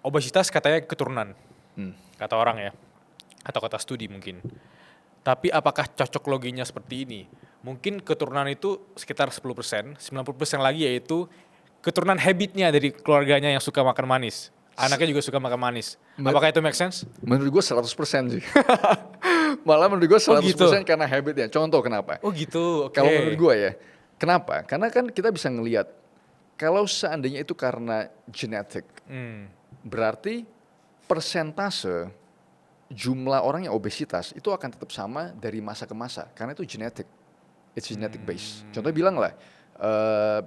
obesitas katanya keturunan, Hmm. kata orang ya, atau kata studi mungkin. Tapi apakah cocok loginya seperti ini? Mungkin keturunan itu sekitar 10%, 90% lagi yaitu keturunan habitnya dari keluarganya yang suka makan manis. Anaknya juga suka makan manis. Apakah itu make sense? Menurut gue 100% sih. Malah menurut gue 100% gitu? Karena habitnya. Contoh kenapa? Oh gitu, oke. Kalau menurut gue ya, kenapa? Karena kan kita bisa ngelihat kalau seandainya itu karena genetik, berarti persentase jumlah orang yang obesitas itu akan tetap sama dari masa ke masa karena itu genetik, it's genetic base. Contohnya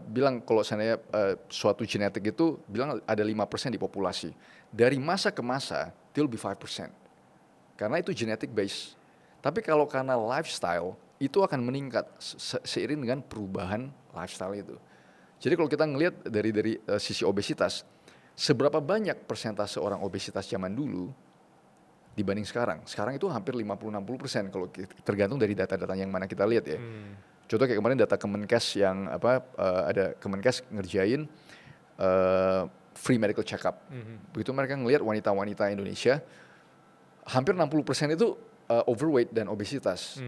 bilang kalau seandainya suatu genetik itu bilang ada 5% di populasi, dari masa ke masa dia lebih 5% karena itu genetic base. Tapi kalau karena lifestyle itu akan meningkat seiring dengan perubahan lifestyle itu. Jadi kalau kita ngelihat dari sisi obesitas, seberapa banyak persentase orang obesitas zaman dulu dibanding sekarang. Sekarang itu hampir 50-60% kalau tergantung dari data-data yang mana kita lihat ya. Contoh kayak kemarin data Kemenkes yang ada Kemenkes ngerjain free medical check-up. Begitu mereka ngelihat wanita-wanita Indonesia, hampir 60% itu overweight dan obesitas.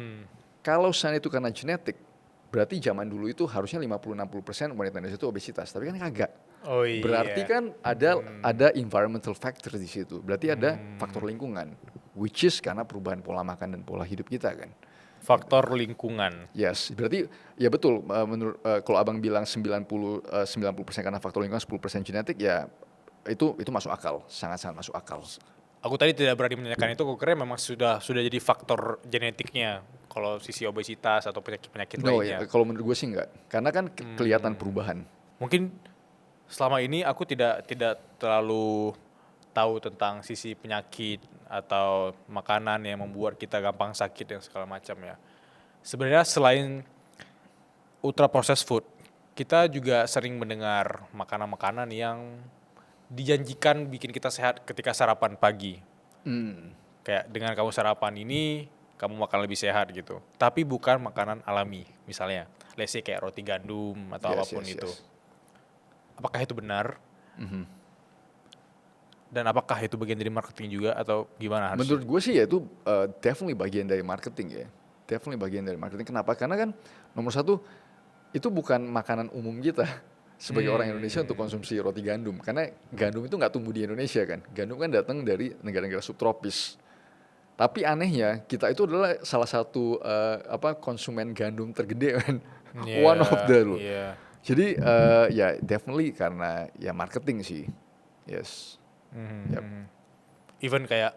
Kalau sana itu karena genetik, berarti zaman dulu itu harusnya 50-60% wanita Indonesia itu obesitas, tapi kan kagak. Oh iya. Berarti kan ada environmental factor di situ. Berarti ada faktor lingkungan, which is karena perubahan pola makan dan pola hidup kita kan. Faktor lingkungan. Yes, berarti ya betul. Menurut kalau abang bilang 90% karena faktor lingkungan, 10% genetik, ya itu masuk akal, sangat-sangat masuk akal. Aku tadi tidak berani menanyakan itu, aku kira memang sudah jadi faktor genetiknya kalau sisi obesitas atau penyakit lainnya. Ya, kalau menurut gue sih enggak, karena kan kelihatan perubahan. Mungkin selama ini aku tidak terlalu tahu tentang sisi penyakit atau makanan yang membuat kita gampang sakit dan segala macam ya. Sebenarnya selain ultra processed food, kita juga sering mendengar makanan-makanan yang dijanjikan bikin kita sehat ketika sarapan pagi. Kayak dengan kamu sarapan ini, kamu makan lebih sehat gitu. Tapi bukan makanan alami, misalnya. Let's say kayak roti gandum atau apapun itu. Apakah itu benar? Dan apakah itu bagian dari marketing juga atau gimana harusnya? Menurut gue sih ya itu definitely bagian dari marketing ya. Definitely bagian dari marketing. Kenapa? Karena kan nomor satu, itu bukan makanan umum kita sebagai orang Indonesia untuk konsumsi roti gandum. Karena gandum itu nggak tumbuh di Indonesia kan. Gandum kan datang dari negara-negara subtropis. Tapi anehnya kita itu adalah salah satu konsumen gandum tergede kan. One of the loh. Jadi ya definitely karena ya marketing sih. Yes. Yep. Even kayak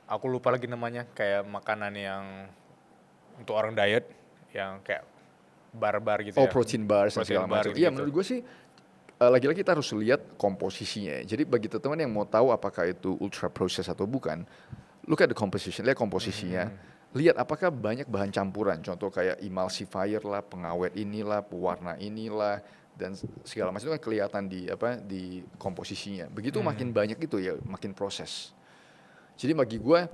aku lupa lagi namanya, kayak makanan yang untuk orang diet yang kayak bar gitu ya. Protein bar dan segala macam. Iya, menurut gue sih lagi-lagi kita harus lihat komposisinya. Jadi bagi teman-teman yang mau tahu apakah itu ultra processed atau bukan, look at the composition, lihat komposisinya. Lihat apakah banyak bahan campuran, contoh kayak emulsifier lah, pengawet inilah, pewarna inilah, dan segala macam itu kan kelihatan di komposisinya. Begitu makin banyak itu ya makin proses. Jadi bagi gue,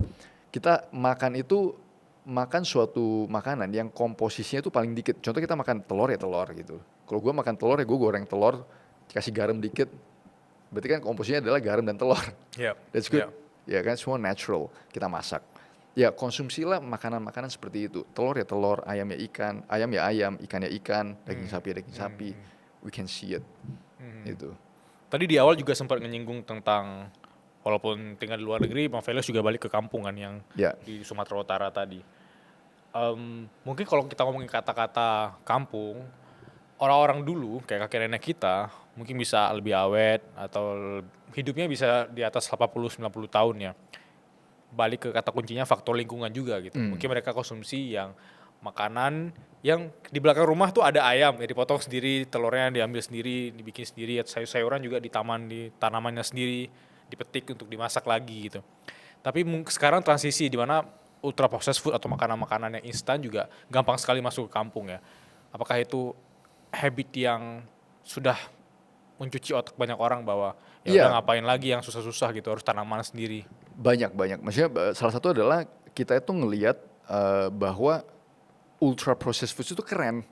kita makan suatu makanan yang komposisinya itu paling dikit. Contoh kita makan telur ya telur gitu. Kalau gue makan telur ya gue goreng telur, kasih garam dikit. Berarti kan komposisinya adalah garam dan telur. That's good. Ya kan, semua natural kita masak. Ya konsumsilah makanan-makanan seperti itu. Telur ya telur, ayam ya ikan, ikan ya ikan, daging sapi ya daging sapi. We can see it. Itu. Tadi di awal juga sempat menyinggung tentang walaupun tinggal di luar negeri, Bang Velios juga balik ke kampungan yang di Sumatera Utara tadi. Mungkin kalau kita ngomongin kata-kata kampung, orang-orang dulu kayak kakek nenek kita mungkin bisa lebih awet atau hidupnya bisa di atas 80-90 tahun ya. Balik ke kata kuncinya faktor lingkungan juga gitu. Mungkin mereka konsumsi yang makanan yang di belakang rumah tuh ada ayam ya, dipotong sendiri, telurnya diambil sendiri, dibikin sendiri, sayur-sayuran juga di taman, di tanamannya sendiri, dipetik untuk dimasak lagi gitu. Tapi sekarang transisi di mana ultra processed food atau makanan-makanan yang instan juga gampang sekali masuk ke kampung ya. Apakah itu habit yang sudah mencuci otak banyak orang bahwa ya udah ngapain lagi yang susah-susah gitu, harus tanaman sendiri. Banyak. Maksudnya salah satu adalah kita itu ngelihat bahwa ultra processed food itu keren.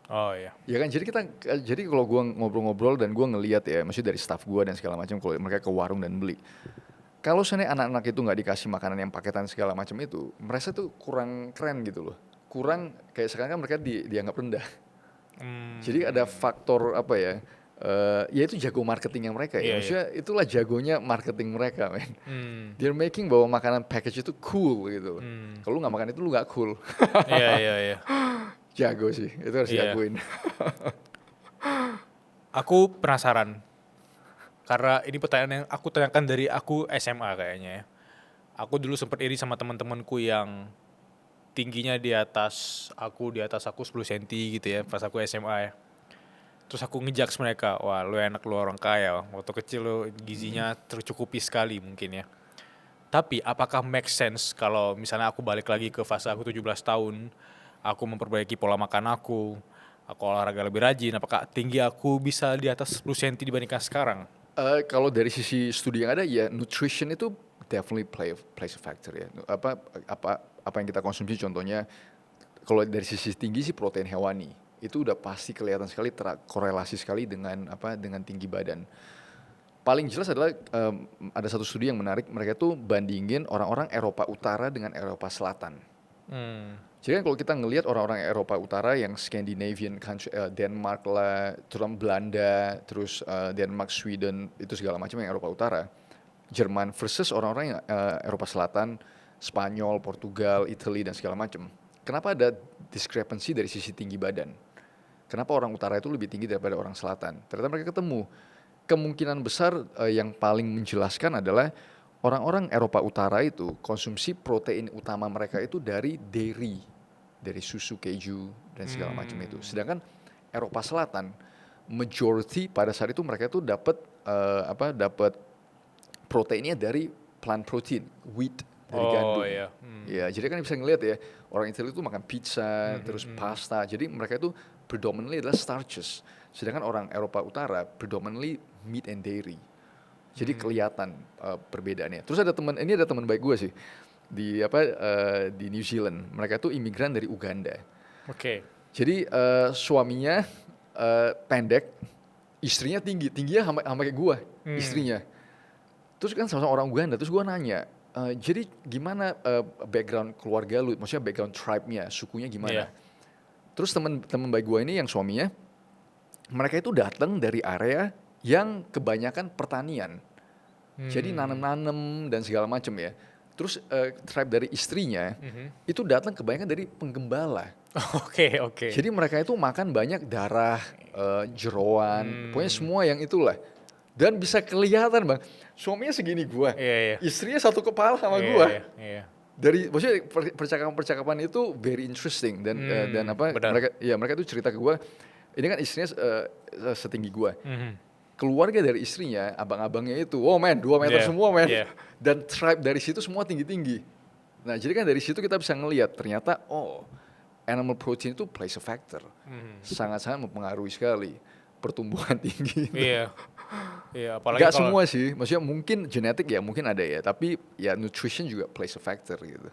Oh iya. Ya kan, jadi kalau gue ngobrol-ngobrol dan gue ngelihat ya, maksudnya dari staff gue dan segala macam, kalau mereka ke warung dan beli, kalau seandainya anak-anak itu nggak dikasih makanan yang paketan segala macam itu, merasa tuh kurang keren gitu loh, kurang kayak sekarang kan mereka dianggap rendah. Jadi ada faktor apa ya? Ya itu jago marketingnya mereka ya, maksudnya itulah jagonya marketing mereka, men. They're making bahwa makanan package itu cool gitu. Kalau lu nggak makan itu lu nggak cool. Iya. Jago sih, itu harus diakuin. Aku penasaran, karena ini pertanyaan yang aku tanyakan dari aku SMA kayaknya ya. Aku dulu sempat iri sama teman-temanku yang tingginya di atas aku 10 cm gitu ya, pas aku SMA ya. Terus aku ngejudge mereka, wah lu enak, lu orang kaya, waktu kecil lu gizinya tercukupi sekali mungkin ya. Tapi apakah make sense kalau misalnya aku balik lagi ke fase aku 17 tahun, aku memperbaiki pola makan aku olahraga lebih rajin, apakah tinggi aku bisa di atas 10 cm dibandingkan sekarang? Kalau dari sisi studi yang ada ya, nutrition itu definitely plays a factor ya. Apa yang kita konsumsi, contohnya kalau dari sisi tinggi sih protein hewani itu udah pasti kelihatan sekali korelasi sekali dengan tinggi badan. Paling jelas adalah ada satu studi yang menarik, mereka tuh bandingin orang-orang Eropa Utara dengan Eropa Selatan. Jadi kan kalau kita ngelihat orang-orang Eropa Utara yang Scandinavian country, Denmark lah, terus Belanda, terus Denmark, Sweden, itu segala macam yang Eropa Utara, Jerman versus orang-orang yang Eropa Selatan, Spanyol, Portugal, Italy dan segala macam. Kenapa ada discrepancy dari sisi tinggi badan? Kenapa orang utara itu lebih tinggi daripada orang selatan? Ternyata mereka ketemu. Kemungkinan besar yang paling menjelaskan adalah orang-orang Eropa Utara itu konsumsi protein utama mereka itu dari dairy, dari susu, keju dan segala macam itu. Sedangkan Eropa Selatan majority pada saat itu mereka itu dapat proteinnya dari plant protein, wheat, dari gandum. Iya. Ya, jadi kan bisa ngelihat ya, orang Italia itu makan pizza, terus pasta. Jadi mereka itu predominantly adalah starches. Sedangkan orang Eropa Utara predominantly meat and dairy. Jadi kelihatan perbedaannya. Terus ada teman baik gue sih di New Zealand. Mereka tuh imigran dari Uganda. Oke. Jadi suaminya pendek, istrinya tingginya sama kayak gue, istrinya. Terus kan sama-sama orang Uganda. Terus gue nanya, jadi gimana background keluarga lu? Maksudnya background tribe-nya, sukunya gimana? Terus teman baik gue ini yang suaminya, mereka itu datang dari area yang kebanyakan pertanian. Jadi nanam-nanam dan segala macam ya. Terus tribe dari istrinya itu datang kebanyakan dari penggembala. Oke. Jadi mereka itu makan banyak darah, jeroan, pokoknya semua yang itulah. Dan bisa kelihatan bang, suaminya segini gua, istrinya satu kepala sama gua. Dari maksudnya percakapan itu very interesting dan mereka itu cerita ke gua, ini kan istrinya setinggi gua. Keluarga dari istrinya, abang-abangnya itu, 2 meter semua dan tribe dari situ semua tinggi-tinggi. Nah jadi kan dari situ kita bisa ngelihat ternyata animal protein itu plays a factor, sangat-sangat mempengaruhi sekali pertumbuhan tinggi. Iya, apalagi gak semua sih, maksudnya mungkin genetik ya mungkin ada ya, tapi ya nutrition juga plays a factor gitu.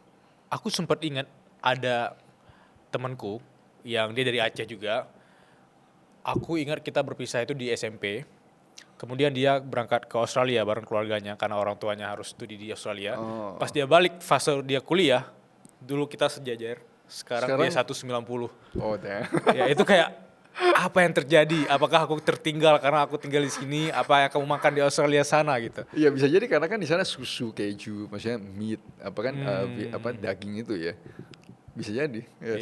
Aku sempat ingat ada temanku yang dia dari Aceh juga. Aku ingat kita berpisah itu di SMP. Kemudian dia berangkat ke Australia bareng keluarganya karena orang tuanya harus studi di Australia. Pas dia balik fase dia kuliah, dulu kita sejajar. Sekarang dia 190. Ya itu kayak apa yang terjadi? Apakah aku tertinggal karena aku tinggal di sini? Apa yang kamu makan di Australia sana gitu? Iya bisa jadi karena kan di sana susu, keju, maksudnya meat, daging itu ya. Bisa jadi. Yes.